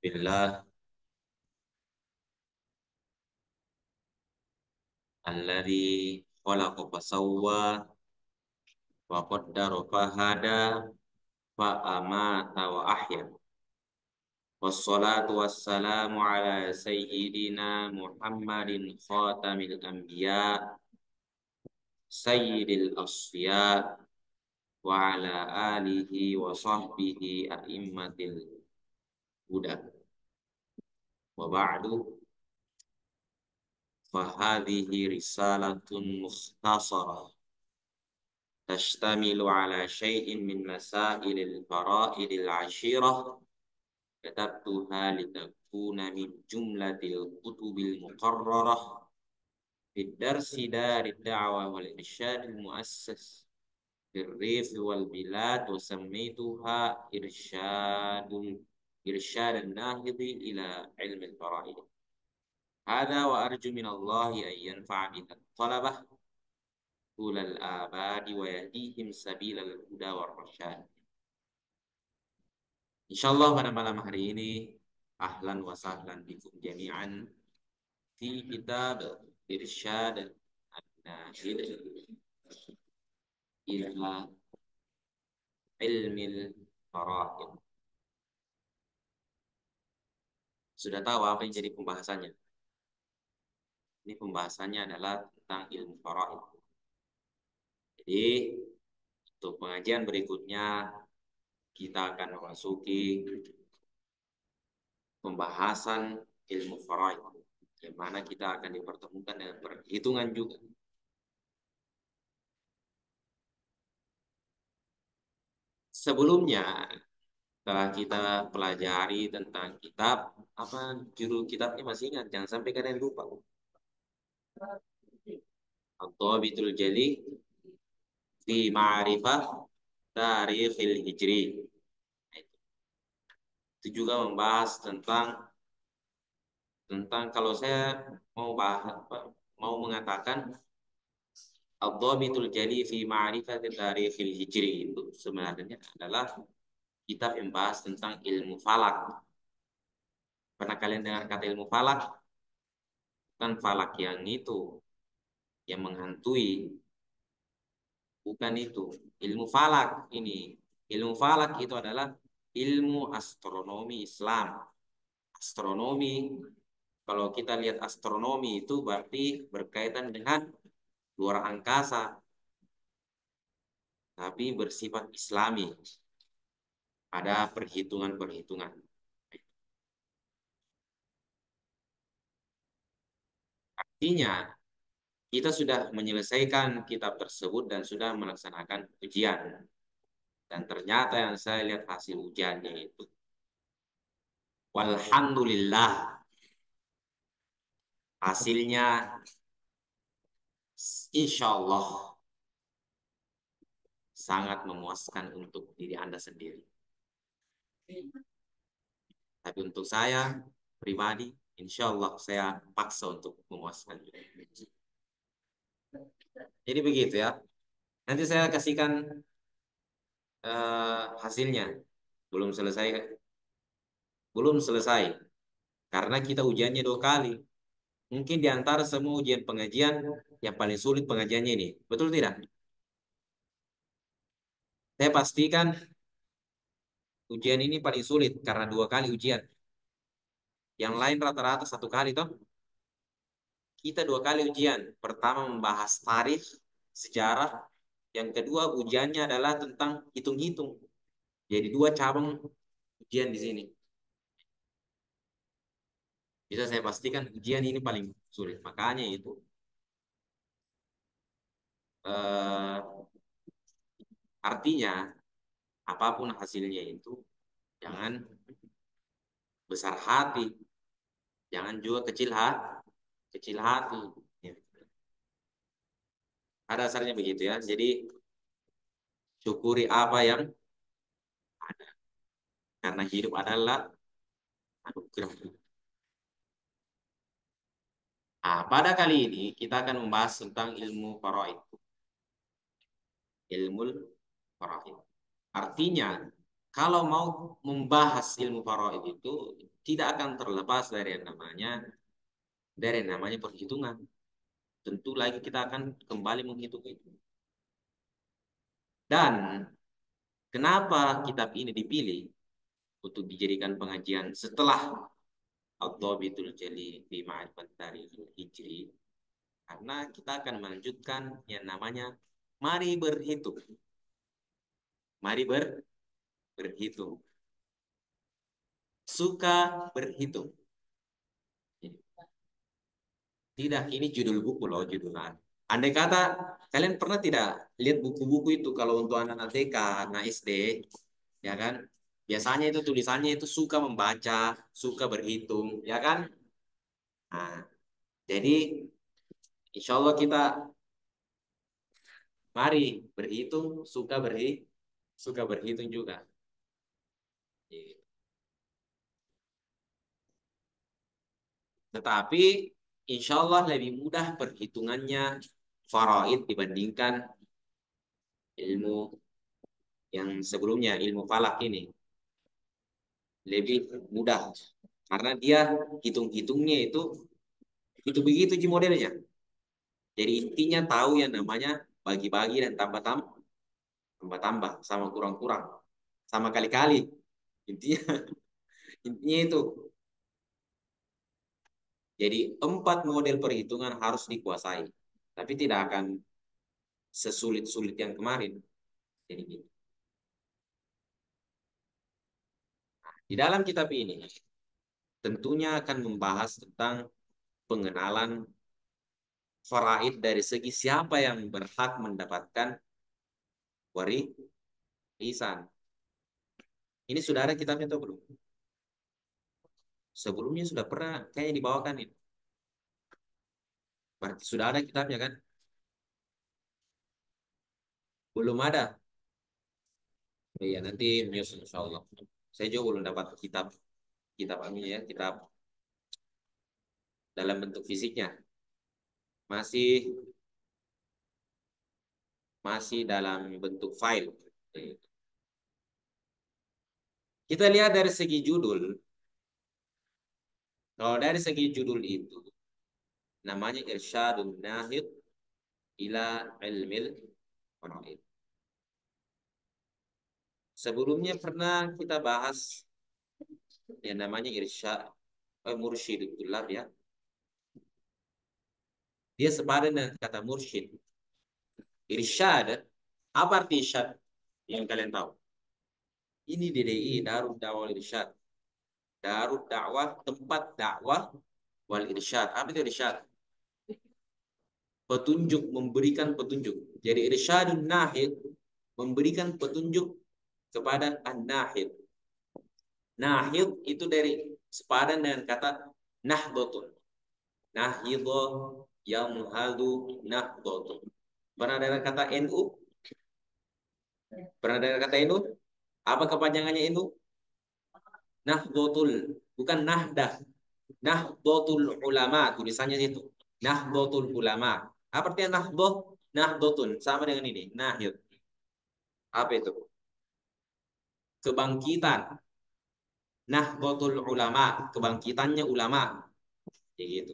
Billah alladzi khalaqa fasawwa wa qaddara fahada fa amata wa ahya. Wassalatu wassalamu ala sayyidina Muhammadin khatamil anbiya sayyidil asfiya wa ala alihi wa sahbihi a'immatil huda. Wa ba'du fa hadhihi risalatun mukhtasarah tashtamilu ala syai'in min masailil fara'idil ashirah katabtuha litakuna min jumlatil kutubil muqarrarah fid darsi darid da'wah wal irsyadil muassas fil rif wal bilad wa sammaituha irsyadun nahidi ila ilmil fara'id. Hada wa arju min Allah an yanfa'a biha talabah ulal abadi wa yahdihim sabilal huda war rasyad. Insyaallah pada malam hari ini ahlan wa sahlan bikum jami'an fi kitab Irsyad an-Nahid ila ilmil fara'id. Sudah tahu apa yang jadi pembahasannya? Ini pembahasannya adalah tentang ilmu fara'id. Jadi untuk pengajian berikutnya kita akan memasuki pembahasan ilmu fara'id, yang mana kita akan dipertemukan dengan perhitungan juga. Sebelumnya, setelah kita pelajari tentang kitab, apa judul kitabnya masih ingat? Jangan sampai kalian lupa. At-Tabitul Jali fi Ma'rifah Tarikhil Hijri. Itu juga membahas tentang kalau saya mau bahas mau mengatakan Ad-Dhabitul Jali fi Ma'rifati Tarikhil Hijri, itu sebenarnya adalah kitab yang membahas tentang ilmu falak. Pernah kalian dengar kata ilmu falak? Bukan falak yang itu, yang menghantui. Bukan itu. Ilmu falak ini. Ilmu falak itu adalah ilmu astronomi Islam. Astronomi, kalau kita lihat astronomi itu berarti berkaitan dengan luar angkasa, tapi bersifat Islami. Ada perhitungan-perhitungan. Artinya, kita sudah menyelesaikan kitab tersebut dan sudah melaksanakan ujian. Dan ternyata yang saya lihat hasil ujiannya itu, walhamdulillah, hasilnya insya Allah sangat memuaskan untuk diri Anda sendiri. Tapi untuk saya pribadi, insya Allah saya paksa untuk memuaskan. Jadi begitu ya. Nanti saya kasihkan hasilnya. Belum selesai, belum selesai. Karena kita ujiannya 2 kali. Mungkin di antara semua ujian pengajian yang paling sulit pengajiannya ini. Betul tidak? Saya pastikan ujian ini paling sulit karena 2 kali ujian. Yang lain rata-rata 1 kali toh. Kita 2 kali ujian. Pertama membahas tarikh, sejarah. Yang kedua ujiannya adalah tentang hitung-hitung. Jadi 2 cabang ujian di sini. Bisa saya pastikan ujian ini paling sulit. Makanya itu eh, artinya apapun hasilnya itu jangan besar hati, jangan juga kecil hati. Ya. Ada dasarnya begitu ya. Jadi syukuri apa yang ada. Karena hidup adalah anugerah. Nah, pada kali ini kita akan membahas tentang ilmu faraid. Ilmu faraid. Artinya Kalau mau membahas ilmu faraid itu tidak akan terlepas dari yang namanya perhitungan. Tentu lagi kita akan kembali menghitung itu. Dan kenapa kitab ini dipilih untuk dijadikan pengajian setelah Ad-Dhabitul Jali fi Ma'rifat Tarikhil Hijri? Karena kita akan melanjutkan yang namanya mari berhitung. Mari berhitung. Suka berhitung. Tidak, ini judul buku loh, judulnya. Andai kata kalian pernah tidak lihat buku-buku itu kalau untuk anak-anak TK, anak SD, ya kan? Biasanya itu tulisannya itu suka membaca, suka berhitung, ya kan? Nah, jadi insya Allah kita mari berhitung, suka berhitung juga. Tetapi insya Allah lebih mudah perhitungannya faraid dibandingkan ilmu yang sebelumnya, ilmu falak ini. Lebih mudah. Karena dia hitung-hitungnya itu begitu ji modelnya. Jadi intinya tahu yang namanya bagi-bagi dan tambah-tambah, tambah-tambah sama kurang-kurang, sama kali-kali. Intinya intinya itu. Jadi 4 model perhitungan harus dikuasai. Tapi tidak akan sesulit-sulit yang kemarin. Jadi gitu. Di dalam kitab ini tentunya akan membahas tentang pengenalan faraid dari segi siapa yang berhak mendapatkan warisan. Ini sudah ada kitabnya atau belum? Sebelumnya sudah pernah kayaknya dibawakan ini. Berarti sudah ada kitabnya kan? Belum ada. Iya, nanti menyusun insya Allah. Saya juga belum dapat kitab kitab ini ya, kitab dalam bentuk fisiknya. Masih masih dalam bentuk file. Kita lihat dari segi judul. Kalau dari segi judul itu namanya Irsyadun Nahid ila Ilmil Faraid. Sebelumnya pernah kita bahas yang namanya Mursyidul Tullab ya. Dia sepadan dengan kata mursyid. Irsyad, apa arti irsyad yang kalian tahu? Ini DDI, Darul Dakwah wal Irsyad. Darul Dakwah, tempat dakwah wal Irsyad. Apa itu irsyad? Petunjuk, memberikan petunjuk. Jadi irsyadun nahid, memberikan petunjuk kepada an-nahid. Nahid itu dari sepadan dengan kata nahdotun. Nahidho yang muhadu nahdotun. Pernah dengar kata NU? Pernah dengar kata NU? Apa kepanjangannya NU? Nahdlatul, bukan Nahdah. Nahdlatul Ulama, tulisannya itu. Nahdlatul Ulama. Apa artinya Nahdlah? Nahdlatun, sama dengan ini. Nahid. Apa itu? Kebangkitan. Nahdlatul Ulama, kebangkitannya ulama. Gitu.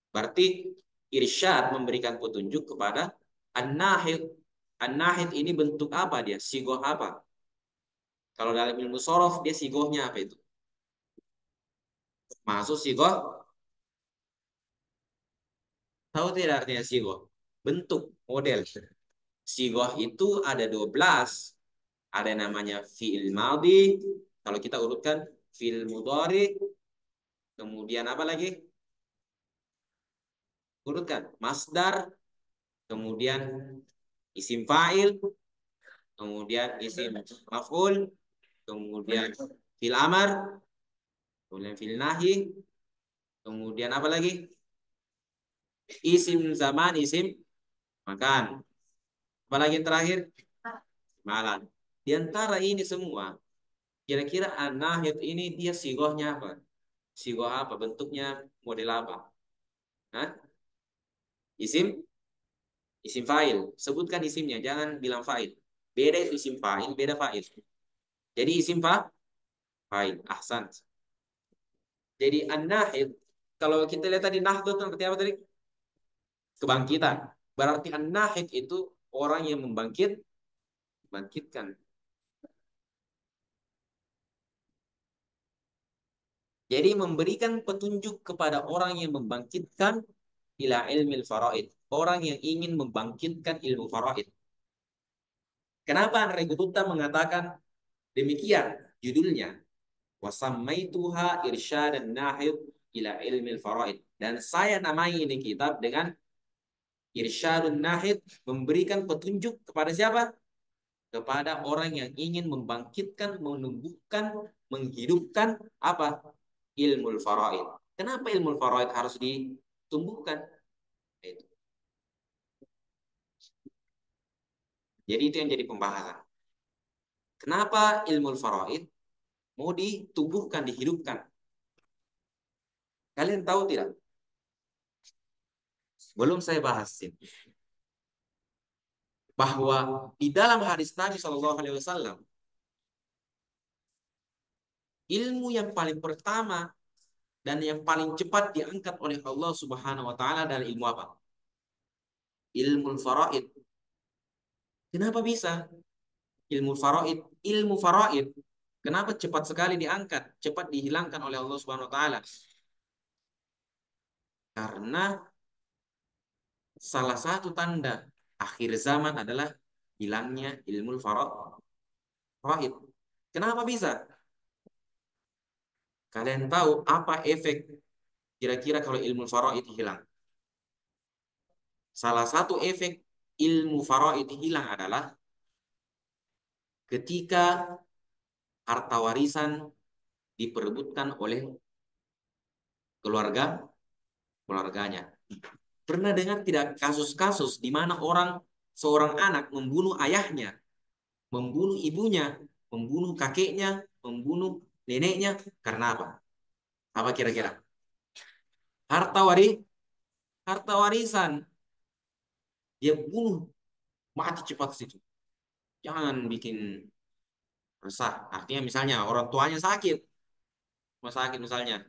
Berarti irsyad memberikan petunjuk kepada An-Nahid. An-Nahid ini bentuk apa dia? Sigoh apa? Kalau dalam ilmu sorof, dia sigohnya apa itu? Masuk sigoh. Tahu tidak artinya sigoh? Bentuk, model. Sigoh itu ada 12. Ada namanya fi'il madhi. Kalau kita urutkan fi'il mudhari. Kemudian apa lagi? Urutkan. Masdar. Kemudian isim fa'il. Kemudian isim maf'ul. Kemudian fi'il amar. Kemudian fi'il nahi. Kemudian apa lagi? Isim zaman, isim makan. Apa lagi yang terakhir? Malan. Di antara ini semua, kira-kira an-nahid ini dia sigohnya apa? Sigoh apa? Bentuknya model apa? Hah? Isim? Isim fa'il. Sebutkan isimnya, jangan bilang fa'il. Beda itu isim fa'il, beda fa'il. Jadi isim fa'il. Ahsan. Jadi an-nahid, kalau kita lihat tadi nahdun arti apa tadi? Kebangkitan. Berarti an-nahid itu orang yang membangkitkan. Jadi memberikan petunjuk kepada orang yang membangkitkan ila ilmil faraid. Orang yang ingin membangkitkan ilmu faraid. Kenapa Andre Gupta mengatakan demikian judulnya? Wasammaituha irsyadan nahid ila ilmil faraid. Dan saya namai ini kitab dengan irsyadun nahid, memberikan petunjuk kepada siapa? Kepada orang yang ingin membangkitkan, menumbuhkan, menghidupkan apa? Ilmu faraid. Kenapa ilmu faraid harus ditumbuhkan? Itu. Jadi itu yang jadi pembahasan. Kenapa ilmu faraid mau ditumbuhkan, dihidupkan? Kalian tahu tidak? Belum saya bahasin bahwa di dalam hadis Nabi Shallallahu Alaihi Wasallam ilmu yang paling pertama dan yang paling cepat diangkat oleh Allah Subhanahu Wa Taala adalah ilmu apa? Ilmu faraid. Kenapa bisa? Ilmu faraid, ilmu faraid. Kenapa cepat sekali diangkat, cepat dihilangkan oleh Allah Subhanahu Wa Taala? Karena salah satu tanda akhir zaman adalah hilangnya ilmu faraid. Kenapa bisa? Kalian tahu apa efek kira-kira kalau ilmu faraid hilang? Salah satu efek ilmu faraid hilang adalah ketika harta warisan diperebutkan oleh keluarganya. Pernah dengar tidak kasus-kasus di mana seorang anak membunuh ayahnya, membunuh ibunya, membunuh kakeknya, membunuh neneknya karena apa? Apa kira-kira? Harta wari, harta warisan. Dia bunuh, mati cepat situ. Jangan bikin resah. Artinya misalnya orang tuanya sakit, rumah sakit misalnya,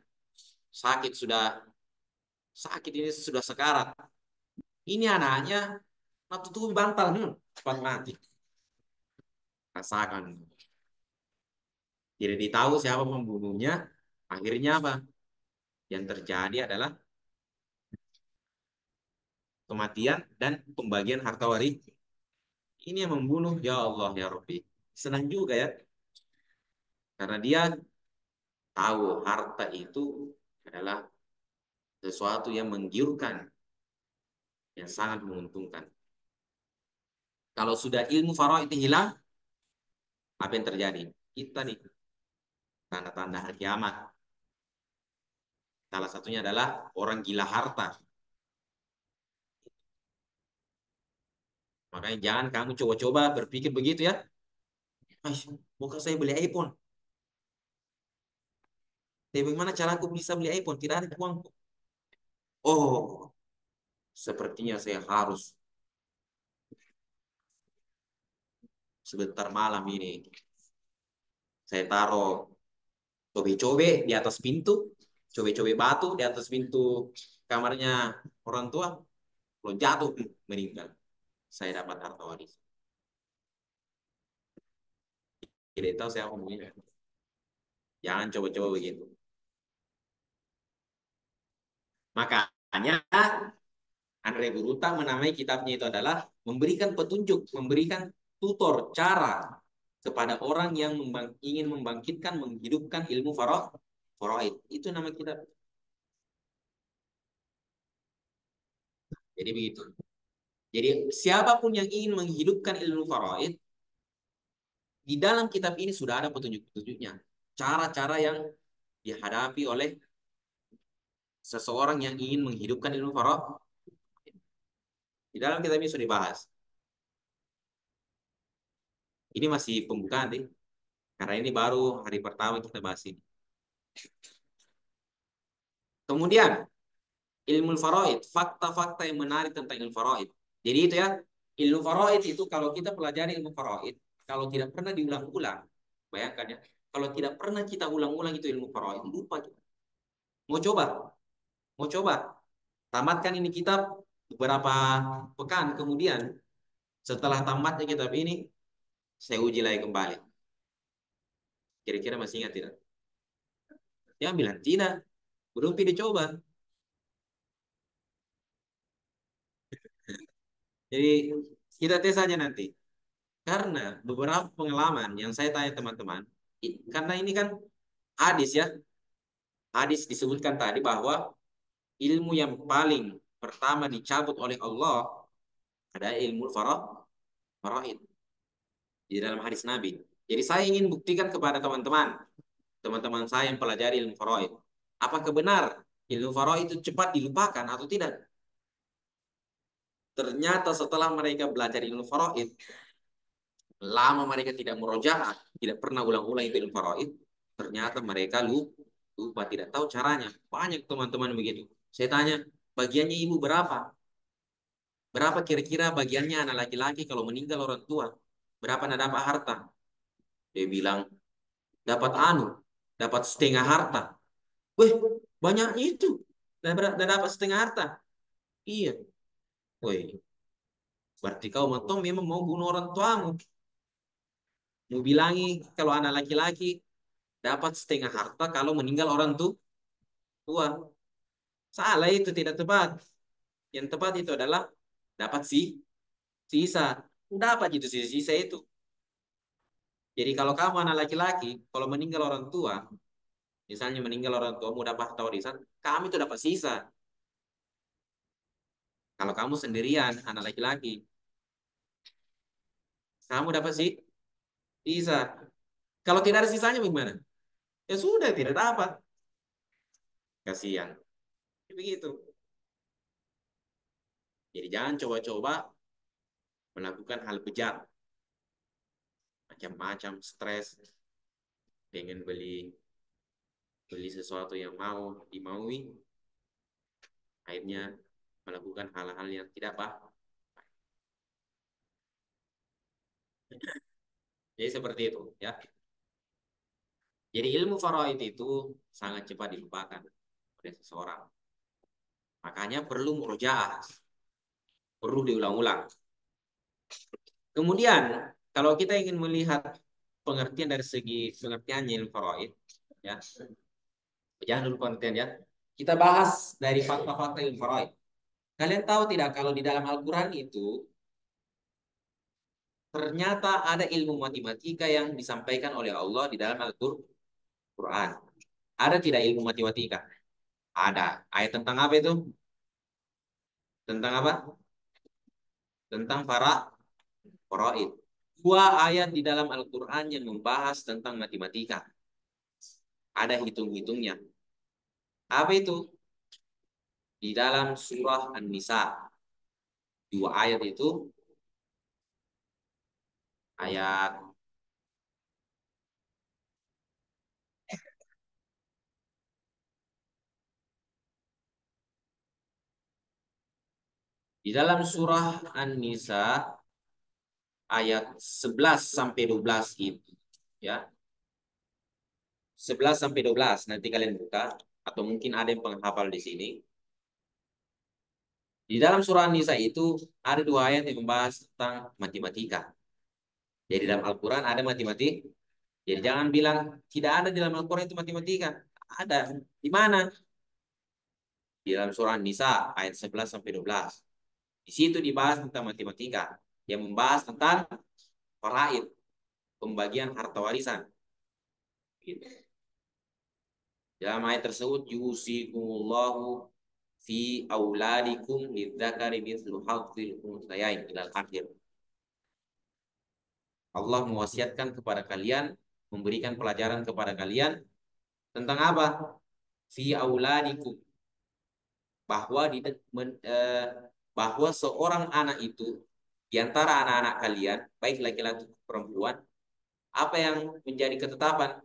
sakit sudah sakit ini sudah sekarat. Ini anaknya waktu itu bantal, cepat mati. Rasakan. Tidak ditahu siapa pembunuhnya. Akhirnya apa? Yang terjadi adalah kematian dan pembagian harta waris. Ini yang membunuh, ya Allah, ya Rabbi. Senang juga ya. Karena dia tahu harta itu adalah sesuatu yang menggiurkan, yang sangat menguntungkan. Kalau sudah ilmu faraid itu hilang, apa yang terjadi? Kita nih, tanda-tanda hari kiamat. Salah satunya adalah orang gila harta. Makanya jangan kamu coba-coba berpikir begitu ya. Bukan saya beli iPhone. Tapi bagaimana cara aku bisa beli iPhone? Tidak ada uang. Oh, sepertinya saya harus sebentar malam ini. Saya taruh cobe-cobe di atas pintu. Cobe-cobe batu di atas pintu kamarnya orang tua. Kalau jatuh, meninggal. Saya dapat harta waris. Tidak tahu saya ngomongnya. Jangan coba-coba begitu. Makanya Andre Guruta menamai kitabnya itu adalah memberikan petunjuk, memberikan tutor cara kepada orang yang ingin membangkitkan, menghidupkan ilmu faraid. Itu nama kitab. Jadi begitu. Jadi siapapun yang ingin menghidupkan ilmu faraid, di dalam kitab ini sudah ada petunjuk-petunjuknya. Cara-cara yang dihadapi oleh seseorang yang ingin menghidupkan ilmu faraid. Di dalam kitab ini sudah dibahas. Ini masih pembukaan nih. Karena ini baru hari pertama kita bahas ini. Kemudian ilmu faraid, fakta-fakta yang menarik tentang ilmu faraid. Jadi itu ya, ilmu faraid itu kalau kita pelajari ilmu faraid, kalau tidak pernah diulang-ulang, Bayangkan ya, kalau tidak pernah kita ulang-ulang itu ilmu faraid, lupa kita. Mau coba, mau coba. Tamatkan ini kitab beberapa pekan kemudian, setelah tamatnya kitab ini, saya uji lagi kembali. Kira-kira masih ingat tidak? Dia bilang tidak, belum pilih coba. Jadi kita tes saja nanti. Karena beberapa pengalaman yang saya tanya teman-teman, karena ini kan hadis ya, hadis disebutkan tadi bahwa ilmu yang paling pertama dicabut oleh Allah ada ilmu faraid di dalam hadis Nabi. Jadi saya ingin buktikan kepada teman-teman saya yang pelajari ilmu faraid, apakah benar ilmu faraid itu cepat dilupakan atau tidak? Ternyata setelah mereka belajar ilmu faraid, lama mereka tidak murojaah, tidak pernah ulang-ulang itu ilmu faraid, ternyata mereka lupa, tidak tahu caranya. Banyak teman-teman begitu. Saya tanya, bagiannya ibu berapa? Berapa kira-kira bagiannya anak laki-laki kalau meninggal orang tua? Berapa nak dapat harta? Dia bilang, dapat anu, dapat setengah harta. Wih, banyak itu. Dan dapat setengah harta. Iya. Wih, berarti kau matong memang mau bunuh orang tuamu. Mau bilangi kalau anak laki-laki dapat setengah harta kalau meninggal orang tua. Salah itu tidak tepat. Yang tepat itu adalah dapat sisa. Dapat itu sisa itu. Jadi kalau kamu anak laki-laki, kalau meninggal orang tua, misalnya meninggal orang tua mau dapat harta warisan, kami itu dapat sisa. Kalau kamu sendirian, anak laki-laki, kamu dapat sisa. Kalau tidak ada sisanya bagaimana? Ya sudah, tidak dapat. Kasihan. Begitu. Jadi jangan coba-coba melakukan hal bejat. Macam-macam stres dengan beli beli sesuatu yang mau dimaui, akhirnya melakukan hal-hal yang tidak baik. Jadi seperti itu, ya. Jadi ilmu faraid itu sangat cepat dilupakan oleh seseorang. Makanya perlu murojaah, perlu diulang-ulang. Kemudian, kalau kita ingin melihat pengertian dari segi pengertian ilmu faraid, ya, jangan dulu pengertian ya. Kita bahas dari fakta-fakta ilmu faraid. Kalian tahu tidak kalau di dalam Al-Quran itu ternyata ada ilmu matematika yang disampaikan oleh Allah di dalam Al-Quran. Ada tidak ilmu matematika? Ada. Ayat tentang apa itu? Tentang apa? Tentang faraid. Dua ayat di dalam Al-Quran yang membahas tentang matematika. Ada hitung-hitungnya. Apa itu? Di dalam surah An-Nisa. Dua ayat itu, ayat di dalam surah An-Nisa ayat 11 sampai 12 itu, ya. 11 sampai 12 nanti kalian buka atau mungkin ada yang penghafal di sini. Di dalam surah An-Nisa itu ada dua ayat yang membahas tentang matematika. Jadi dalam Al-Quran ada matematika. Jadi jangan bilang tidak ada di dalam Al-Quran itu matematika. Ada. Di mana? Di dalam surah An-Nisa ayat 11 sampai 12. Di situ dibahas tentang matematika yang membahas tentang faraid, pembagian harta warisan. Gitu. Dalam ayat tersebut yusikumullahu fi auladikum lidzakari mithlu hadzil unthayain ilal akhir. Allah mewasiatkan kepada kalian, memberikan pelajaran kepada kalian tentang apa? Fi auladikum, bahwa bahwa seorang anak itu di antara anak-anak kalian, baik laki-laki atau perempuan, apa yang menjadi ketetapan?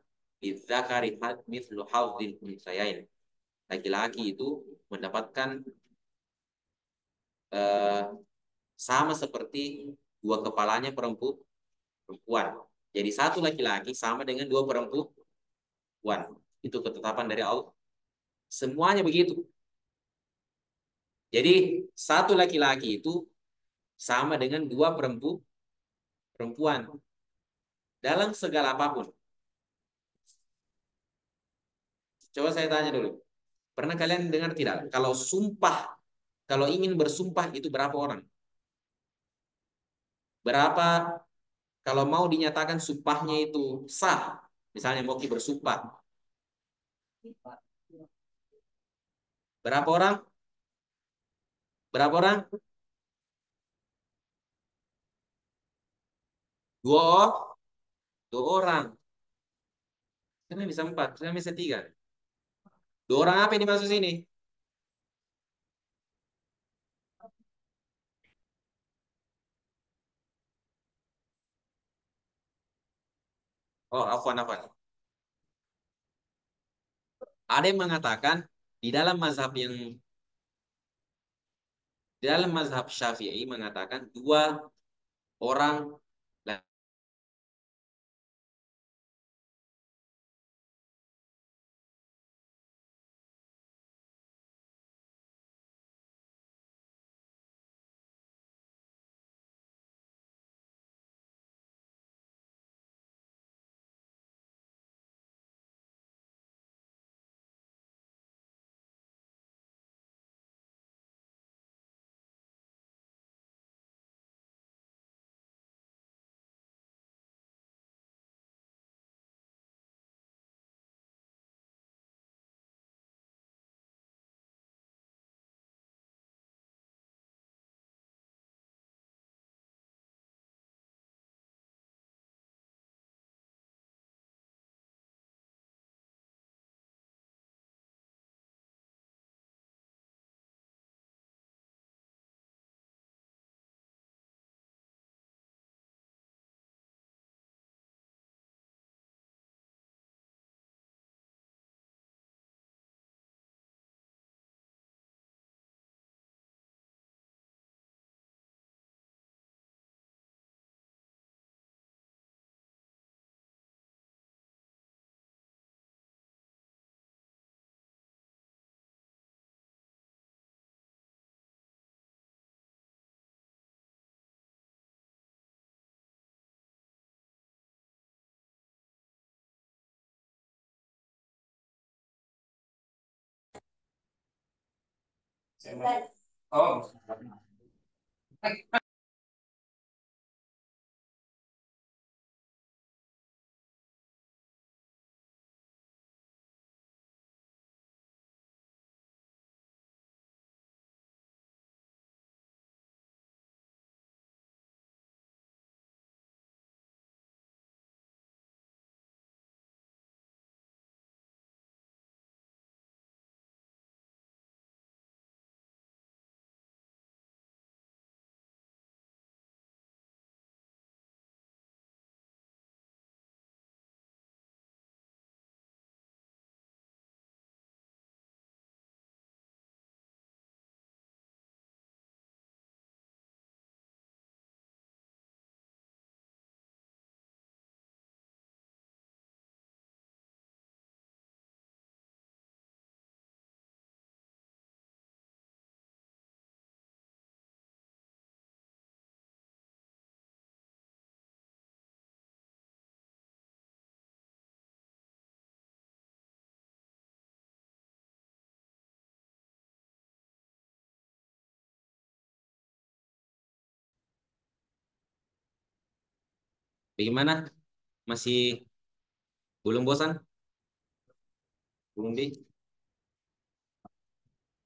Lidzakari mithlu hadzil unthayain. Laki-laki itu mendapatkan eh, sama seperti dua kepalanya perempuan. Jadi satu laki-laki sama dengan dua perempuan. Itu ketetapan dari Allah. Semuanya begitu. Jadi satu laki-laki itu sama dengan dua perempuan dalam segala apapun. Coba saya tanya dulu. Pernah kalian dengar tidak? Kalau sumpah, kalau ingin bersumpah itu berapa orang? Berapa kalau mau dinyatakan sumpahnya itu sah? Misalnya Moki bersumpah. Berapa orang? Berapa orang? Dua, dua orang. Kenapa bisa empat? Kenapa bisa tiga? Dua orang apa yang dimaksud sini? Oh, afwan, afwan. Ada yang mengatakan di dalam mazhab yang di dalam mazhab Syafi'i mengatakan dua orang. Oh, bagaimana? Masih belum bosan? Belum di?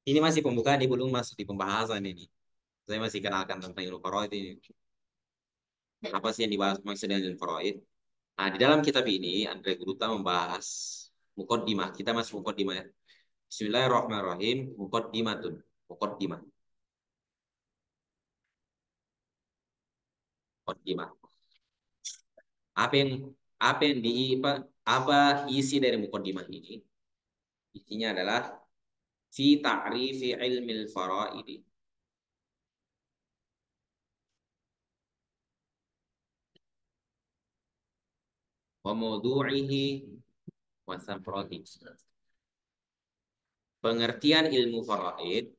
Ini masih pembukaan, ini belum masuk di pembahasan ini. Saya masih kenalkan tentang ilmu faraid ini. Apa sih yang dibahas maksudnya ilmu faraid? Nah, di dalam kitab ini Andre Guruta membahas mukaddimah. Kita masuk mukaddimah ya. Bismillahirrahmanirrahim. Mukaddimatun. Mukaddimah. Mukaddimah. Apa yang apa yang di apa, apa isi dari mukaddimah ini? Isinya adalah fi ta'rifi ilmil faraidi. wa mawdu'ihi wa thamratihi. Pengertian ilmu faraid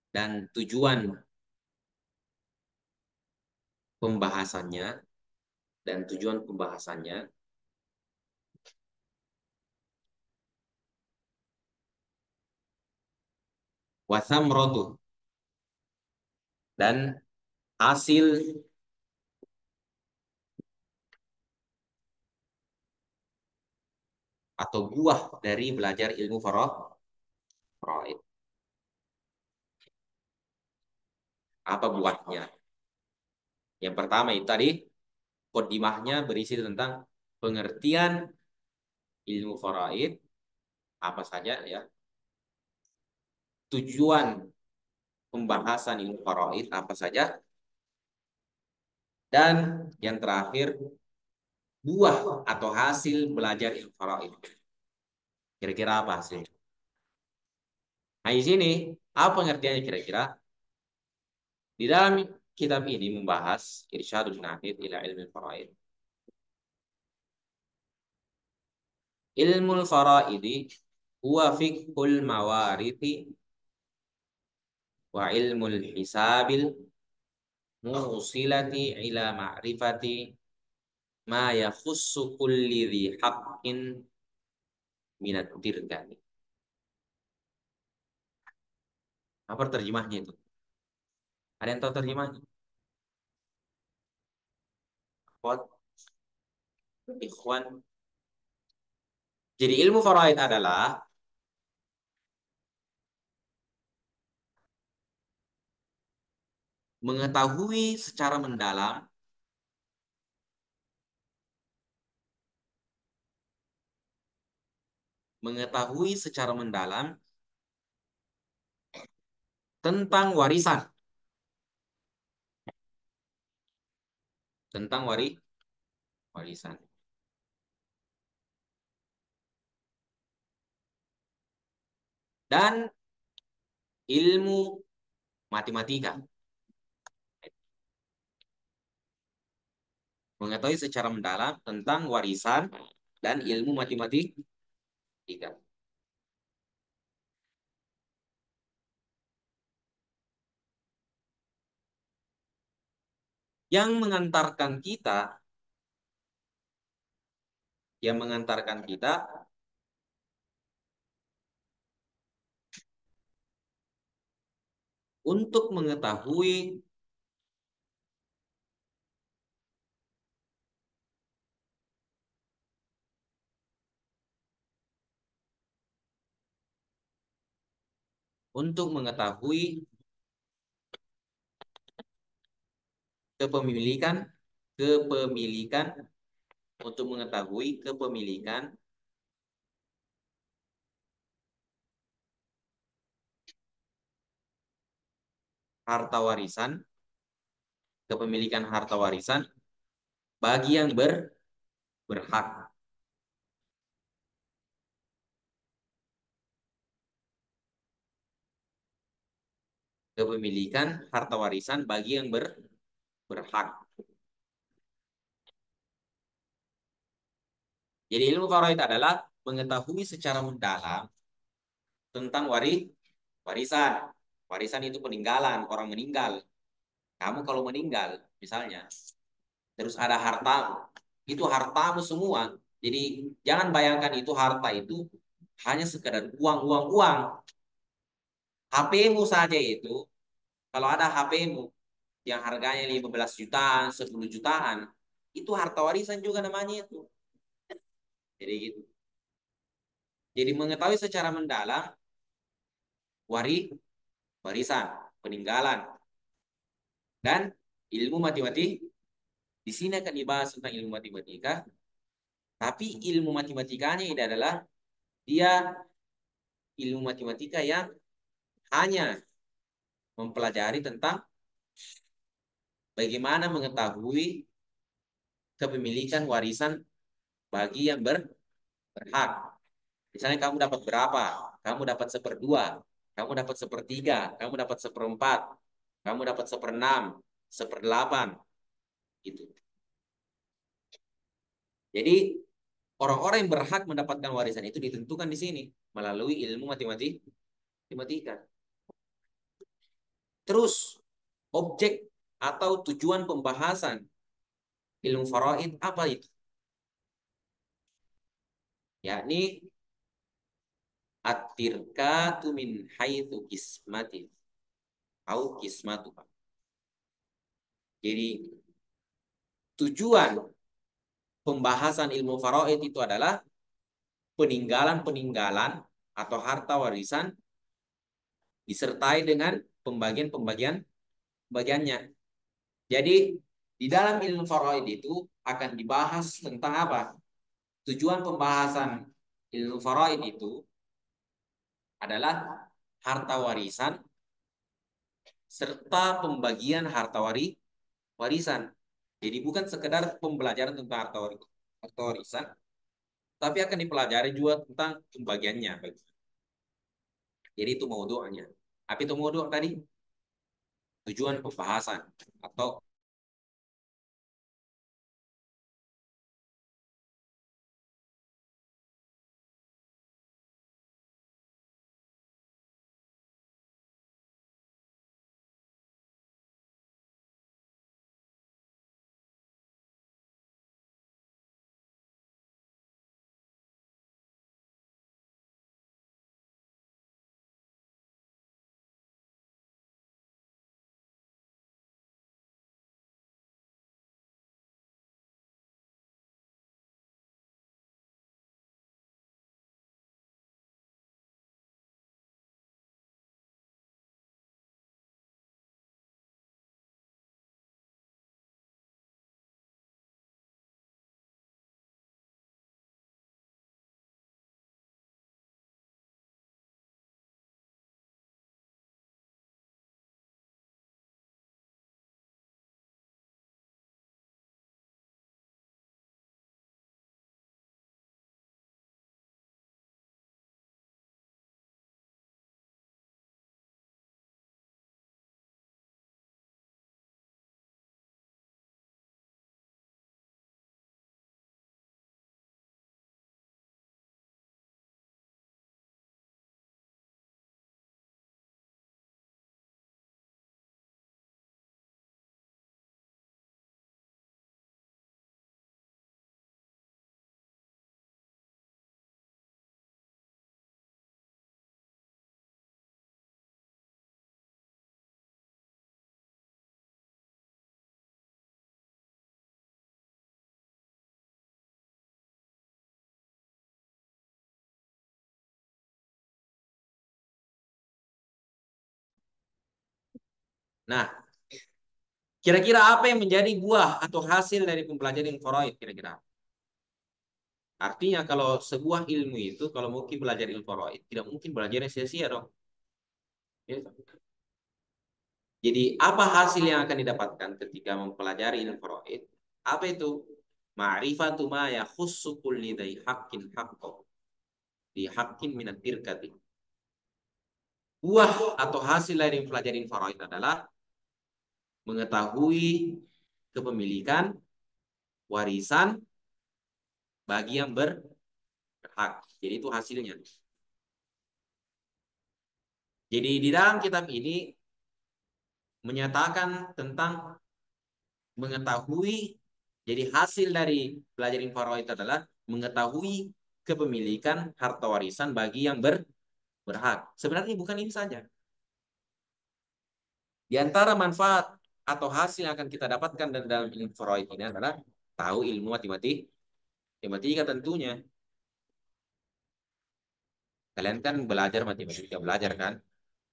dan tujuan pembahasannya dan tujuan pembahasannya wa thamratuh dan hasil atau buah dari belajar ilmu faraid. Apa buahnya? Yang pertama itu tadi mukadimahnya berisi tentang pengertian ilmu faraid apa saja ya. Tujuan pembahasan ilmu faraid apa saja dan yang terakhir buah atau hasil belajar ilmu faraid. Kira-kira apa hasilnya? Nah, di sini apa pengertiannya kira-kira? Di dalam kitab ini membahas Irsyadun Nahid ila ilmu faraid. Ilmu faraidi huwa fiqhul mawarithi wa ilmul hisabil musilati ila ma'rifati ma yakhussu kulli dhi haqqin minat dirgani. Apa terjemahnya itu? Ada yang tahu terjemahnya? Akhwat, ikhwan. Jadi ilmu faraid adalah mengetahui secara mendalam mengetahui secara mendalam tentang warisan, tentang warisan. Dan ilmu matematika. Mengetahui secara mendalam tentang warisan dan ilmu matematika. Yang mengantarkan kita, yang mengantarkan kita untuk mengetahui untuk mengetahui kepemilikan kepemilikan untuk mengetahui kepemilikan harta warisan, kepemilikan harta warisan bagi yang berhak. Kepemilikan harta warisan bagi yang berhak. Jadi ilmu faraid adalah mengetahui secara mendalam tentang warisan. Warisan itu peninggalan, orang meninggal. Kamu kalau meninggal, misalnya, terus ada hartamu, itu hartamu semua. Jadi jangan bayangkan itu harta itu hanya sekedar uang, uang, uang. HP-mu saja itu, kalau ada HP-mu yang harganya 15 jutaan, 10 jutaan, itu harta warisan juga namanya itu. Jadi gitu. Jadi mengetahui secara mendalam wari, warisan, peninggalan, dan ilmu matematika. Di sini akan dibahas tentang ilmu matematika, tapi ilmu matematikanya ini adalah dia ilmu matematika yang hanya mempelajari tentang bagaimana mengetahui kepemilikan warisan bagi yang berhak. Misalnya kamu dapat berapa? Kamu dapat seperdua, kamu dapat sepertiga, kamu dapat seperempat, kamu dapat seperenam, seperdelapan, gitu. Jadi orang-orang yang berhak mendapatkan warisan itu ditentukan di sini melalui ilmu matematika. Terus objek atau tujuan pembahasan ilmu faraid apa itu? Yakni at-tirkatu min haitsu qismati au qismatu. Jadi tujuan pembahasan ilmu faraid itu adalah peninggalan-peninggalan atau harta warisan disertai dengan pembagian-pembagian bagiannya. Jadi di dalam ilmu faraid itu akan dibahas tentang apa? Tujuan pembahasan ilmu faraid itu adalah harta warisan serta pembagian warisan. Jadi bukan sekedar pembelajaran tentang harta warisan, tapi akan dipelajari juga tentang pembagiannya. Jadi itu mau doanya. Apa itu mau doa tadi? Tujuan pembahasan atau nah, kira-kira apa yang menjadi buah atau hasil dari pembelajaran faraid kira-kira? Artinya kalau sebuah ilmu itu kalau mungkin belajar ilmu faraid tidak mungkin belajarnya sia-sia dong. Ya. Jadi apa hasil yang akan didapatkan ketika mempelajari ilmu faraid? Apa itu? Ma'rifatu ma yakhussu kulli dzai haqqin haqqo di haqqin minat tirkati. Buah atau hasil dari mempelajari ilmu faraid adalah mengetahui kepemilikan warisan bagi yang berhak. Jadi itu hasilnya. Jadi di dalam kitab ini menyatakan tentang mengetahui, jadi hasil dari belajar faraid adalah mengetahui kepemilikan harta warisan bagi yang berhak. Sebenarnya bukan ini saja. Di antara manfaat atau hasil yang akan kita dapatkan dari dalam ilmu faraid ini adalah tahu ilmu matematika tentunya. Kalian kan belajar matematika, belajar kan?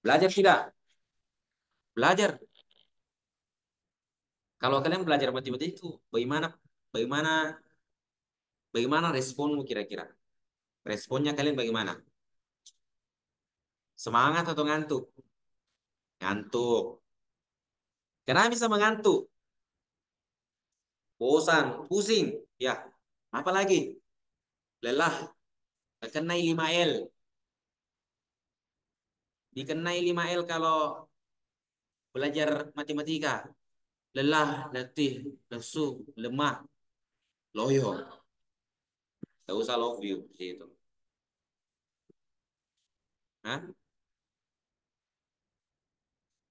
Belajar tidak? Belajar. Kalau kalian belajar matematika itu bagaimana bagaimana bagaimana responmu kira-kira? Responnya kalian bagaimana? Semangat atau ngantuk? Ngantuk. Kenapa bisa mengantuk? Bosan, pusing. Ya, apa lagi? Lelah. Dikenai 5L. Dikenai 5L kalau belajar matematika. Lelah, letih, lesu, lemah, loyo. Gak usah love you gitu. Hah?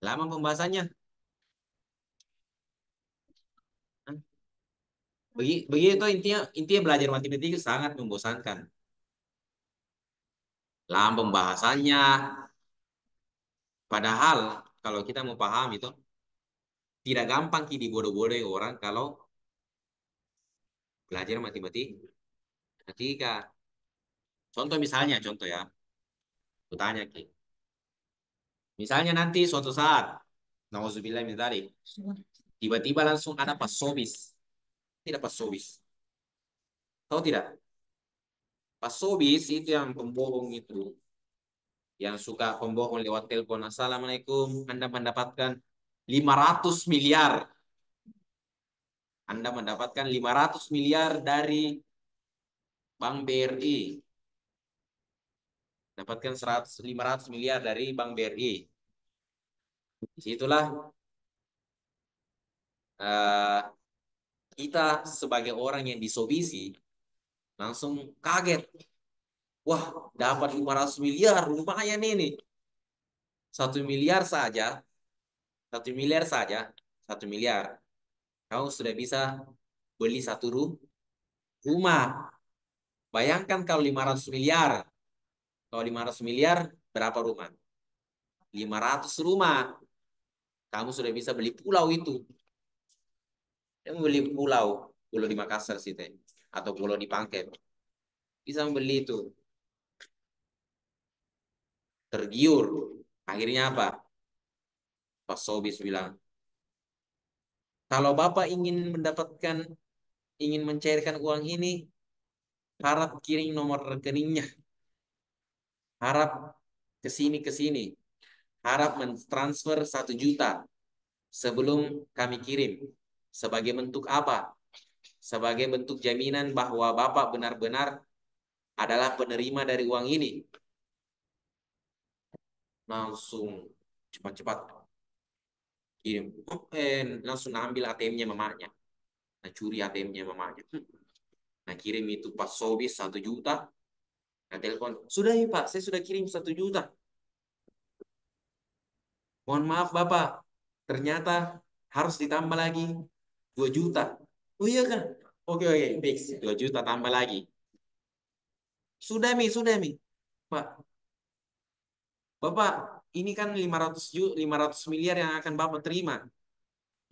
Lama pembahasannya. Hah? Begitu intinya intinya belajar matematika sangat membosankan. Lama pembahasannya. Padahal kalau kita mau paham itu tidak gampang ki dibodoh-bodohi orang kalau belajar matematika. Contoh misalnya, contoh ya. Aku tanya ki. Misalnya nanti suatu saat, nauzubillah min dzalik, tiba-tiba langsung ada pasobis. Tidak pasobis. Tahu tidak? Pasobis itu yang pembohong itu. Yang suka pembohong lewat telepon. Assalamualaikum, Anda mendapatkan 500 miliar. Anda mendapatkan 500 miliar dari Bank BRI. Dapatkan 500 miliar dari Bank BRI. Disitulah eh, kita sebagai orang yang disobisi langsung kaget. Wah, dapat 500 miliar, lumayan ini. 1 miliar saja, 1 miliar saja, 1 miliar. Kamu sudah bisa beli satu rumah. Bayangkan kalau 500 miliar. Kalau 500 miliar, berapa rumah? 500 rumah. Kamu sudah bisa beli pulau itu. Kamu beli pulau di Makassar situ, atau pulau di Pangkep. Bisa membeli itu. Tergiur. Akhirnya apa? Pak Sobis bilang, kalau Bapak ingin mencairkan uang ini, harap kirim nomor rekeningnya. Harap ke sini. Harap mentransfer 1 juta sebelum kami kirim. Sebagai bentuk apa? Sebagai bentuk jaminan bahwa Bapak benar-benar adalah penerima dari uang ini. Langsung cepat-cepat kirim. Langsung ambil ATM-nya mamanya. Nah, curi ATM-nya mamanya. Nah, kirim itu pas sobis 1 juta. Nah, telepon. Sudah ya Pak, saya sudah kirim 1 juta. Mohon maaf Bapak, ternyata harus ditambah lagi 2 juta. Oh iya kan? Oke, oke, fix. 2 juta tambah lagi. Sudah Mi. Pak, Bapak, ini kan 500 miliar yang akan Bapak terima.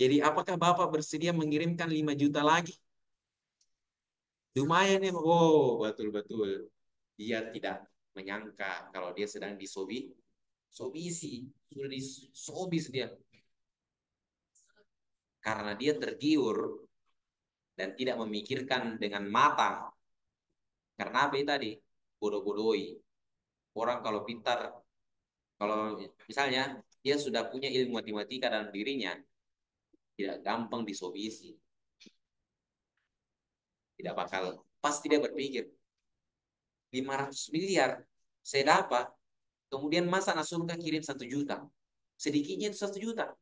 Jadi apakah Bapak bersedia mengirimkan 5 juta lagi? Lumayan ya. Oh, betul-betul. Dia tidak menyangka kalau dia sedang sobisi. Sudah disobis dia. Karena dia tergiur dan tidak memikirkan dengan matang. Karena apa itu tadi? Bodoh-bodohi. Orang kalau pintar, kalau misalnya dia sudah punya ilmu matematika dalam dirinya, tidak gampang disobisi. Tidak bakal. Pasti dia berpikir, 500 miliar saya dapat, kemudian masa Nasurka kirim 1 juta. Sedikitnya itu 1 juta.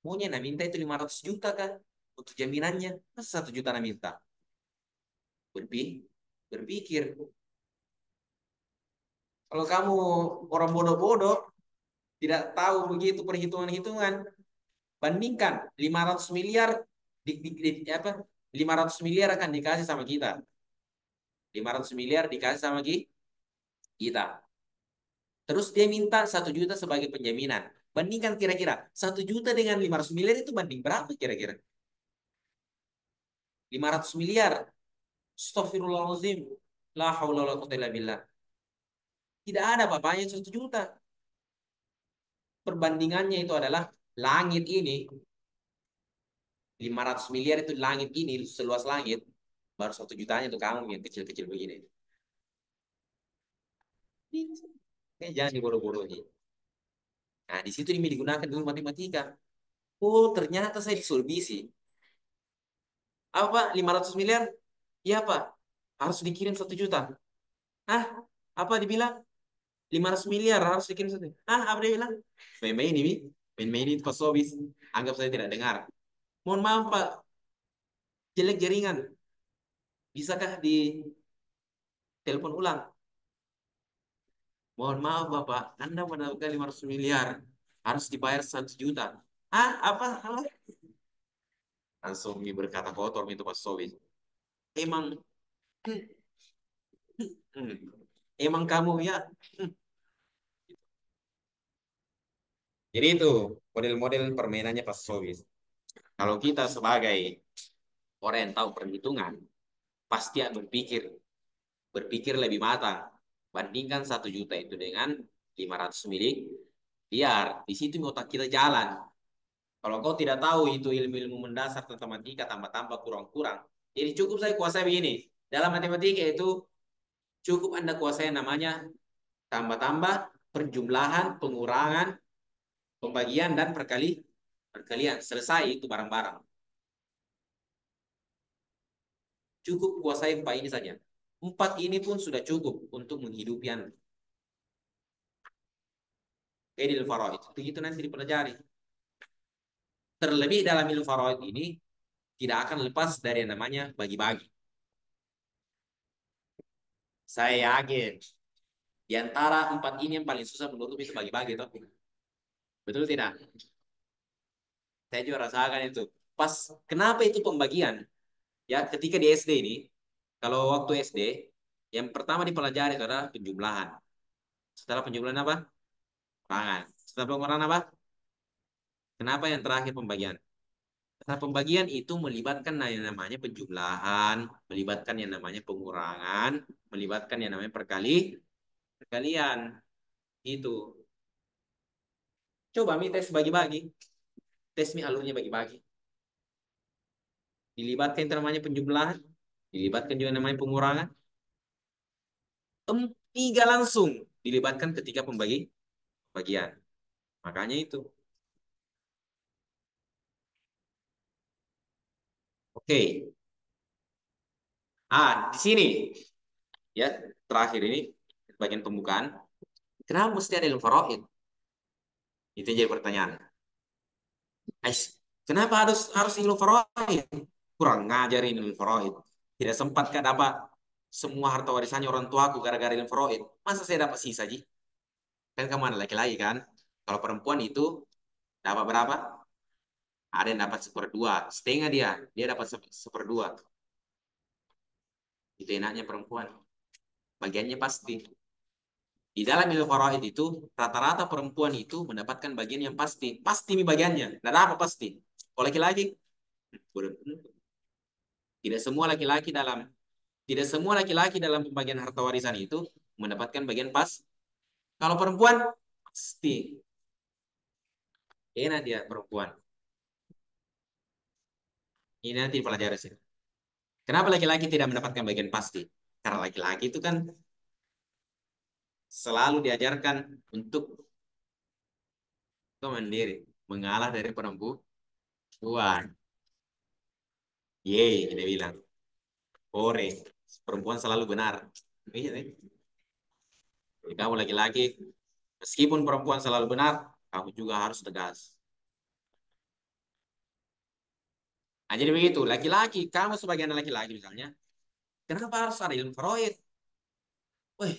Maunya nak minta itu 500 juta kan? Untuk jaminannya. Masa 1 juta nak minta? Berpikir. Kalau kamu orang bodoh-bodoh, tidak tahu begitu perhitungan-hitungan, bandingkan 500 miliar apa? 500 miliar akan dikasih sama kita. 500 miliar dikasih sama kita. Terus dia minta 1 juta sebagai penjaminan. Bandingkan kira-kira 1 juta dengan 500 miliar itu banding berapa kira-kira? 500 miliar. Astagfirullahaladzim. La haula wa la quwwata illa billah. Tidak ada apa-apanya 1 juta. Perbandingannya itu adalah langit ini. 500 miliar itu langit ini, seluas langit. Baru 1 jutanya itu kamu yang kecil-kecil begini. Jangan dibodoh-bodohi. Nah, di situ ini digunakan dulu matematika. Oh, ternyata saya disuruh bisi. Apa, 500 miliar? Iya, Pak. harus dikirim 1 juta. Ah, apa dibilang? 500 miliar harus dikirim satu. Ah, apa dia bilang? Main-main ini, main-main itu pas sobis. Anggap saya tidak dengar. Mohon maaf Pak, jelek jaringan. Bisakah di telepon ulang? Mohon maaf Bapak, Anda mendapatkan 500 miliar. Harus dibayar 1 juta. Ah, apa? Apa? Langsung berkata kotor itu pas sobis. Emang, hmm, emang kamu ya. Hmm. Jadi itu model-model permainannya pas sobis. Kalau kita sebagai orang yang tahu perhitungan, pasti akan berpikir lebih matang. Bandingkan 1 juta itu dengan 500 miliar. Di situ otak kita jalan. Kalau kau tidak tahu itu ilmu-ilmu mendasar tentang matematika, tambah-tambah, kurang-kurang. Jadi cukup saya kuasai begini. Dalam matematika itu cukup Anda kuasai yang namanya tambah-tambah, perjumlahan, pengurangan, pembagian, dan perkalian. Selesai itu barang-barang. Cukup kuasai 4 ini saja. 4 ini pun sudah cukup untuk menghidupi Anda. Edil Faraid. Begitu nanti dipelajari. Terlebih dalam ilmu faraid ini tidak akan lepas dari yang namanya bagi-bagi. Saya yakin di antara 4 ini yang paling susah menurut itu bagi-bagi toh. Betul tidak? Saya juga rasakan itu. Pas kenapa itu pembagian? Ya, ketika di SD ini, kalau waktu SD, yang pertama dipelajari itu adalah penjumlahan. Setelah penjumlahan apa? Pengurangan. Setelah pengurangan apa? Kenapa yang terakhir pembagian? Karena pembagian itu melibatkan yang namanya penjumlahan, melibatkan yang namanya pengurangan, melibatkan yang namanya perkalian. Itu. Coba mi tes bagi-bagi. Tes mi alurnya bagi-bagi. Dilibatkan yang namanya penjumlahan, dilibatkan juga yang namanya pengurangan. Tiga langsung dilibatkan ketika pembagian. Makanya itu. Oke. Di sini ya terakhir ini bagian pembukaan. Kenapa mesti ada ilmu faraid? Itu yang jadi pertanyaan. Ais, kenapa harus harus ilmu faraid? Kurang ngajarin ilmu faraid. Tidak sempat kan dapat semua harta warisannya orang tuaku gara-gara ilmu faraid. Masa saya dapat sisa, Ji? Kan kamu anak laki-laki kan? Kalau perempuan itu dapat berapa? Ada yang dapat seperdua, setengah dia, dia dapat seperdua. Itu enaknya perempuan. Bagiannya pasti. Di dalam ilmu faraid itu, rata-rata perempuan itu mendapatkan bagian yang pasti. Pasti nih bagiannya. Tidak apa pasti. Kalau laki-laki, tidak semua laki-laki dalam tidak semua laki-laki dalam pembagian harta warisan itu mendapatkan bagian pas. Kalau perempuan, pasti. Enak dia perempuan. Ini nanti dipelajari sih. Kenapa laki-laki tidak mendapatkan bagian pasti? Karena laki-laki itu kan selalu diajarkan untuk mandiri, mengalah dari perempuan. Yeay, kita bilang. Ore, perempuan selalu benar. Iya, nih. Jadi kamu laki-laki, meskipun perempuan selalu benar, kamu juga harus tegas. Nah, jadi begitu, laki-laki, kamu sebagai anak laki-laki misalnya, kenapa harus ada ilmu faraid? Wih,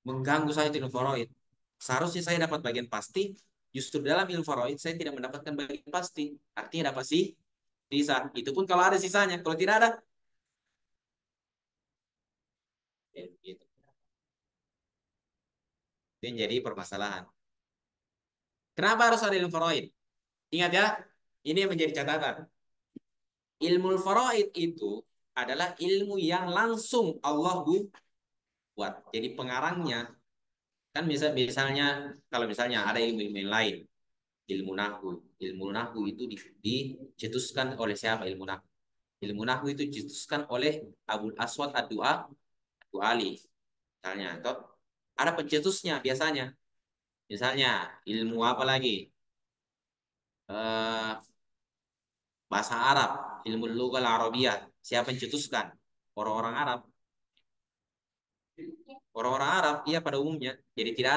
mengganggu saya itu ilmu faraid. Seharusnya saya dapat bagian pasti, justru dalam ilmu faraid saya tidak mendapatkan bagian pasti. Artinya dapat sih sisa. Itu pun kalau ada sisanya, kalau tidak ada, ya, gitu. Itu yang jadi permasalahan. Kenapa harus ada ilmu faraid? Ingat ya, ini yang menjadi catatan. Ilmu faraid itu adalah ilmu yang langsung Allah buat. Jadi pengarangnya kan misalnya kalau misalnya ada ilmu-ilmu yang lain, ilmu nahu. Ilmu nahu itu dicetuskan oleh siapa ilmu nahu? Ilmu nahu itu dicetuskan oleh Abu Aswad Ad-Du'a Abu Ali. Misalnya, atau ada pencetusnya biasanya. Misalnya ilmu apa lagi? Eh, bahasa Arab, ilmu lughah Arabiyah. Siapa yang cetuskan? Orang-orang Arab. Orang-orang Arab, iya pada umumnya. Jadi tidak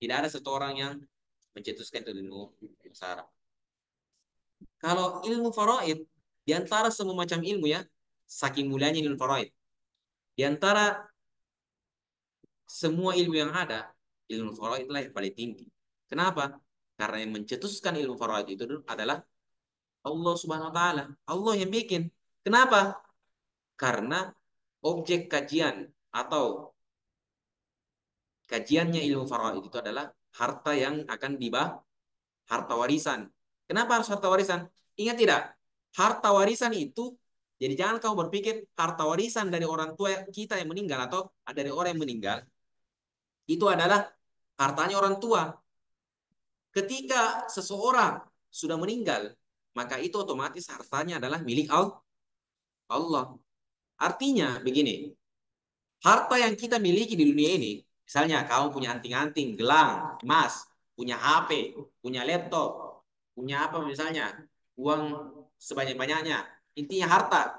ada satu orang yang mencetuskan itu ilmu bahasa Arab. Kalau ilmu faraid, di antara semua macam ilmu ya, saking mulianya ilmu faraid. Di antara semua ilmu yang ada, ilmu faraid lah yang paling tinggi. Kenapa? Karena yang mencetuskan ilmu faraid itu adalah Allah Subhanahu wa taala. Allah yang bikin. Kenapa? Karena objek kajian atau kajiannya ilmu faraid itu adalah harta yang akan harta warisan. Kenapa harus harta warisan? Ingat tidak? Harta warisan itu, jadi jangan kamu berpikir harta warisan dari orang tua kita yang meninggal atau dari orang yang meninggal, itu adalah hartanya orang tua. Ketika seseorang sudah meninggal, maka itu otomatis hartanya adalah milik Allah. Artinya begini, harta yang kita miliki di dunia ini, misalnya kamu punya anting-anting, gelang, emas, punya HP, punya laptop, punya apa misalnya, uang sebanyak-banyaknya, intinya harta.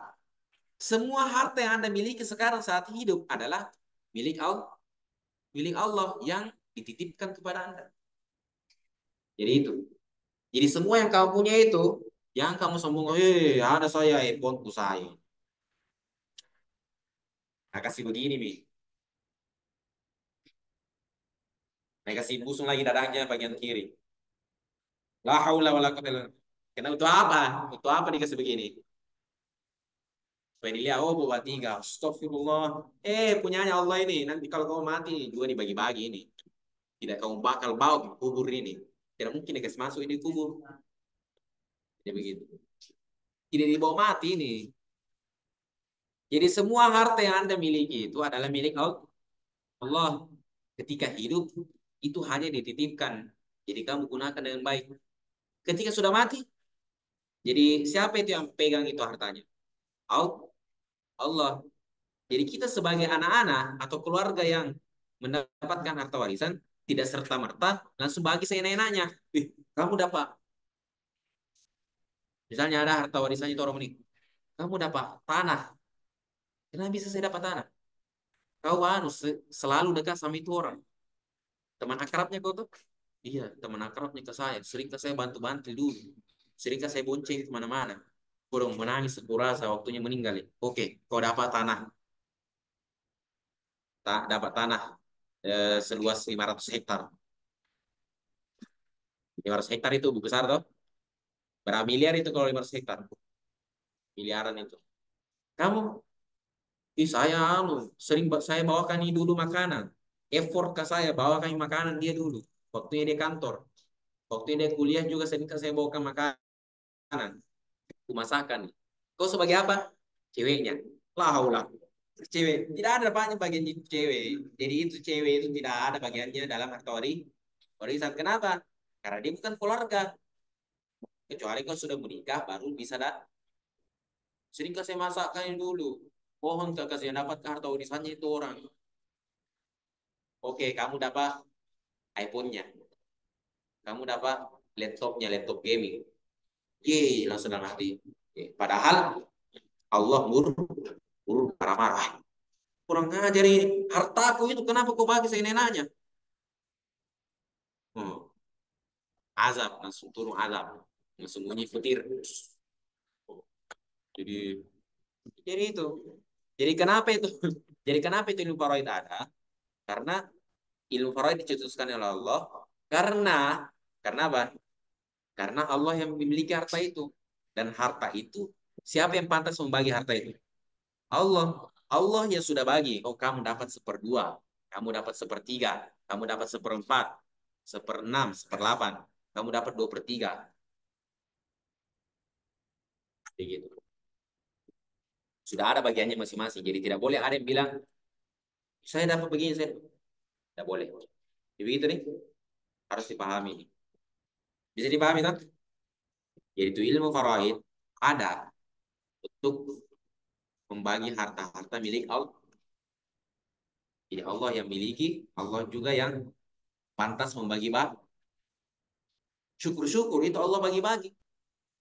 Semua harta yang Anda miliki sekarang saat hidup adalah milik Allah yang dititipkan kepada Anda. Jadi itu. Jadi semua yang kamu punya itu, yang kamu sombong, ada saya iPhone ku saya. Nah, kasih begini, Mi. Nah, kasih busung lagi dadanya bagian kiri. La haula wala quwwata illa billah. Karena untuk apa? Untuk apa dikasih begini? Supaya dilihat, oh bawa tiga. Astagfirullah. Punyanya Allah ini. Nanti kalau kau mati, juga dibagi-bagi ini. Tidak kau bakal bawa ke kubur ini. Tidak mungkin dikasih masuk ini kubur. Jadi begitu. Tidak dibawa mati ini. Jadi semua harta yang Anda miliki itu adalah milik Allah. Ketika hidup, itu hanya dititipkan. Jadi kamu gunakan dengan baik. Ketika sudah mati, jadi siapa itu yang pegang itu hartanya? Allah. Jadi kita sebagai anak-anak atau keluarga yang mendapatkan harta warisan tidak serta-merta langsung bagi seenak-enaknya. Kamu dapat, misalnya ada harta warisannya itu orang meninggal. Kamu dapat tanah. Kenapa bisa saya dapat tanah? Kau selalu dekat sama itu orang. Teman akrabnya kau tuh? Iya, teman akrabnya ke saya. Seringkali saya bantu-bantu dulu. Seringkali saya bonceng kemana-mana. Kurang menangis sekurasa waktunya meninggal. Oke, kau dapat tanah. Tak dapat tanah seluas 500 hektar. 500 hektar itu besar toh? Berapa miliar itu kalau 500 hektar? Miliaran itu. Kamu, saya sering saya bawakan ini dulu makanan. Effort ke saya bawakan makanan dia dulu. Waktunya dia kantor. Waktunya dia kuliah juga sering saya bawakan makanan. Aku masakan. Kau sebagai apa? Ceweknya. Lah haulah. Cewek. Tidak ada banyak bagian itu cewek. Jadi itu cewek itu tidak ada bagiannya dalam harta warisan. Kenapa? Karena dia bukan keluarga. Kecuali kau sudah menikah baru bisa sering saya masakkan dulu. Pohon kasih dapat harta warisannya itu orang. Oke, kamu dapat iPhone-nya. Kamu dapat laptopnya, laptop gaming. Yeay, langsung dalam hati. Padahal Allah murur marah-marah. Kurang ngajar ini. Hartaku itu kenapa kau bagi saya nenanya? Hmm, azab, langsung turun azab. Langsung bunyi petir. Jadi, jadi itu. Jadi kenapa itu? Jadi kenapa itu ilmu faraid ada? Karena ilmu faraid dicetuskan oleh Allah karena apa? Karena Allah yang memiliki harta itu dan harta itu siapa yang pantas membagi harta itu? Allah. Allah yang sudah bagi. Oh, kamu dapat seperdua, kamu dapat sepertiga, kamu dapat seperempat, seperenam, seperdelapan, kamu dapat dua per tiga, begitu. Sudah ada bagiannya masing-masing. Jadi tidak boleh ada yang bilang saya dapat begini, saya tidak boleh. Jadi begitu nih harus dipahami. Bisa dipahami kan? Jadi itu ilmu faraid ada untuk membagi harta-harta milik Allah. Jadi Allah yang miliki, Allah juga yang pantas membagi bagi. Syukur-syukur itu Allah bagi-bagi.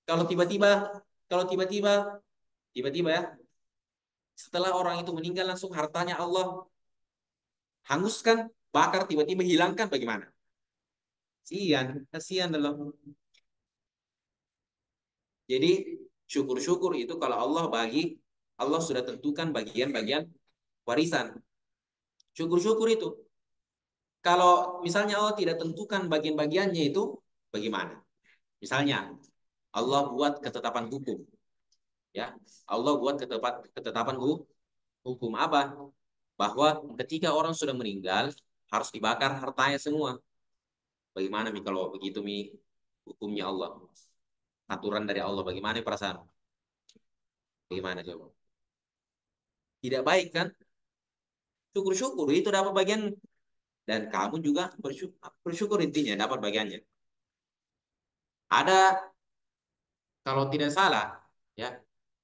Kalau tiba-tiba, tiba-tiba ya, setelah orang itu meninggal langsung hartanya Allah Hanguskan, bakar, tiba-tiba hilangkan, bagaimana? Kasihan, kasihan loh. Jadi syukur-syukur itu kalau Allah bagi, Allah sudah tentukan bagian-bagian warisan. Syukur-syukur itu. Kalau misalnya Allah tidak tentukan bagian-bagiannya itu, bagaimana? Misalnya Allah buat ketetapan hukum, ya. Allah buat ketetapan hukum apa? Bahwa ketika orang sudah meninggal harus dibakar hartanya semua. Bagaimana Mi kalau begitu Mi hukumnya Allah? Aturan dari Allah bagaimana perasaan? Bagaimana coba? Tidak baik kan? Syukur-syukur itu dapat bagian dan kamu juga bersyukur intinya dapat bagiannya. Ada kalau tidak salah ya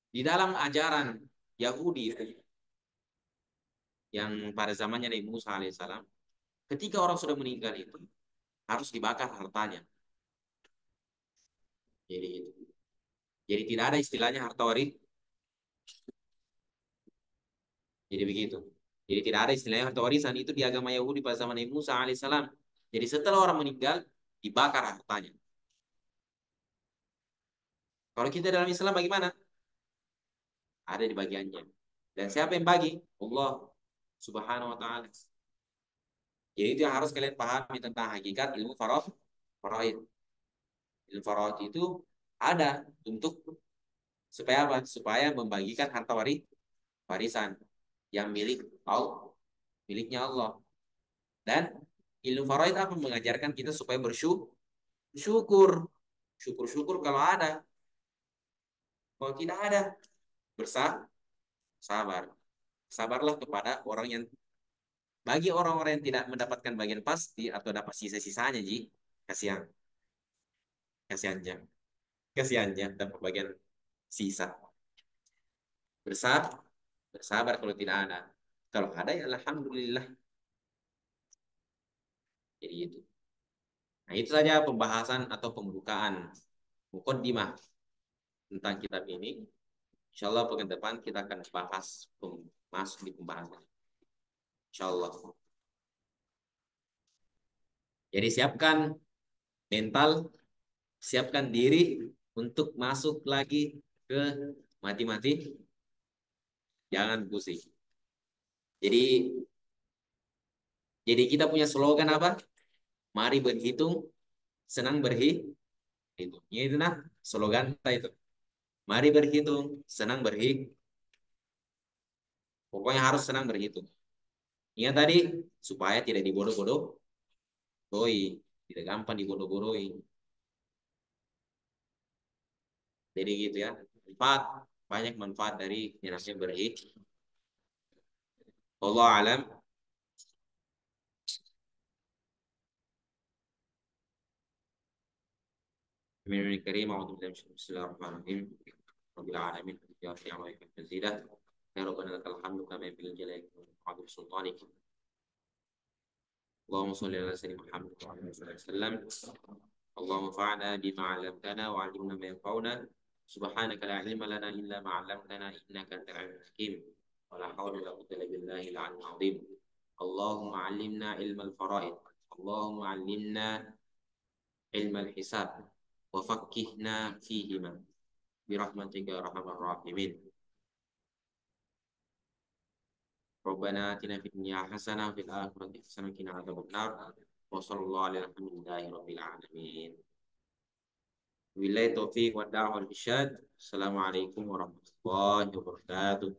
di dalam ajaran Yahudi itu, yang pada zamannya Nabi Musa alaihissalam, ketika orang sudah meninggal itu harus dibakar hartanya. Jadi itu. Jadi tidak ada istilahnya harta waris. Jadi begitu. Jadi tidak ada istilahnya harta warisan itu di agama Yahudi pada zaman Nabi Musa alaihissalam. Jadi setelah orang meninggal dibakar hartanya. Kalau kita dalam Islam bagaimana? Ada di bagiannya. Dan siapa yang bagi? Allah Subhanahu wa taala. Jadi itu yang harus kalian pahami tentang hakikat ilmu faraid. Ilmu faraid itu ada untuk supaya apa? Supaya membagikan harta warisan yang miliknya Allah. Dan ilmu faraid apa? Mengajarkan kita supaya bersyukur. Syukur-syukur kalau ada. Kalau tidak ada, bersabar. Sabarlah kepada orang yang bagi orang-orang yang tidak mendapatkan bagian pasti atau dapat sisa-sisanya, Ji, kasihan, kasihannya, kasihannya dapat bagian sisa. Bersabar, bersabar kalau tidak ada. Kalau ada ya alhamdulillah. Jadi itu. Nah, itu saja pembahasan atau pembukaan mukaddimah tentang kitab ini. Insya Allah pekan depan kita akan bahas masuk di pembahasan. Insya Allah. Jadi siapkan mental, siapkan diri untuk masuk lagi ke mati-mati. Jangan pusing. Jadi kita punya slogan apa? Mari berhitung, senang berhitung. Ya itu nah slogan kita itu. Mari berhitung, senang berhitung. Pokoknya harus senang berhitung. Ingat tadi supaya tidak dibodoh-bodohi, tidak gampang dibodoh-bodohi. Jadi gitu ya. Manfaat, banyak manfaat dari yang namanya berhitung. Allah alam. من الكريم أعوذ بالله من الشيطان بسم الله الرحمن الرحيم رب العالمين يا في عمرك المزيدة يا ربنا لك الحمد كما ينبغي لجلالك وعظيم سلطانك اللهم صل على سيدنا محمد وعلى آله وصحبه وسلم اللهم انفعنا بما علمتنا وعلمنا ما ينفعنا سبحانك لا علم لنا إلا ما علمتنا إنك أنت العليم الحكيم ولا حول ولا قوة إلا بالله العلي العظيم اللهم علمنا علم الفرائض اللهم علمنا علم الحساب وفقهنا فيهما برحمتك يا أرحم الراحمين ربنا آتنا في الدنيا حسنة وفي الآخرة حسنة وقنا عذاب النار وصلى الله على الحمد لله رب العالمين بالله التوفيق والدعوة والإرشاد السلام عليكم ورحمة الله وبركاته